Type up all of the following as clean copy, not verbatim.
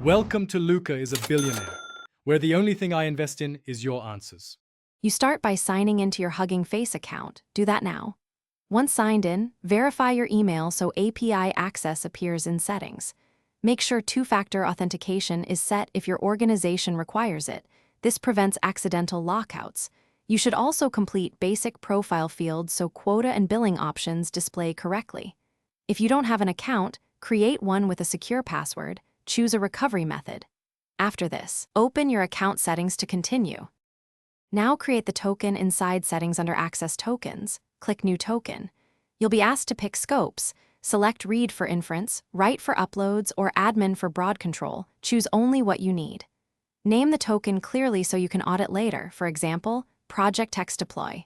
Welcome to Luca is a Billionaire, where the only thing I invest in is your answers. You start by signing into your Huggingface account. Do that now. Once signed in, verify your email so API access appears in Settings. Make sure two-factor authentication is set if your organization requires it. This prevents accidental lockouts. You should also complete basic profile fields so quota and billing options display correctly. If you don't have an account, create one with a secure password. Choose a recovery method. After this, open your account settings to continue. Now create the token inside Settings under Access Tokens. Click New Token. You'll be asked to pick scopes. Select Read for inference, Write for uploads, or Admin for broad control. Choose only what you need. Name the token clearly so you can audit later, for example, Project Text Deploy.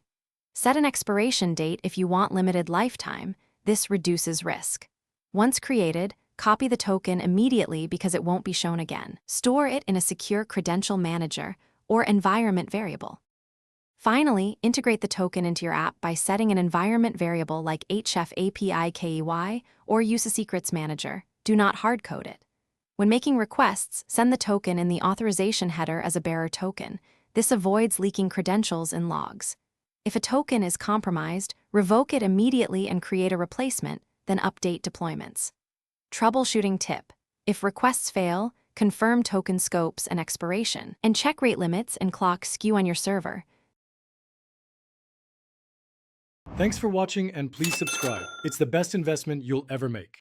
Set an expiration date if you want limited lifetime. This reduces risk. Once created, copy the token immediately because it won't be shown again. Store it in a secure credential manager or environment variable. Finally, integrate the token into your app by setting an environment variable like HFAPIKEY or use a secrets manager. Do not hardcode it. When making requests, send the token in the authorization header as a bearer token. This avoids leaking credentials in logs. If a token is compromised, revoke it immediately and create a replacement, then update deployments. Troubleshooting tip: if requests fail, confirm token scopes and expiration, and check rate limits and clock skew on your server. Thanks for watching and please subscribe. It's the best investment you'll ever make.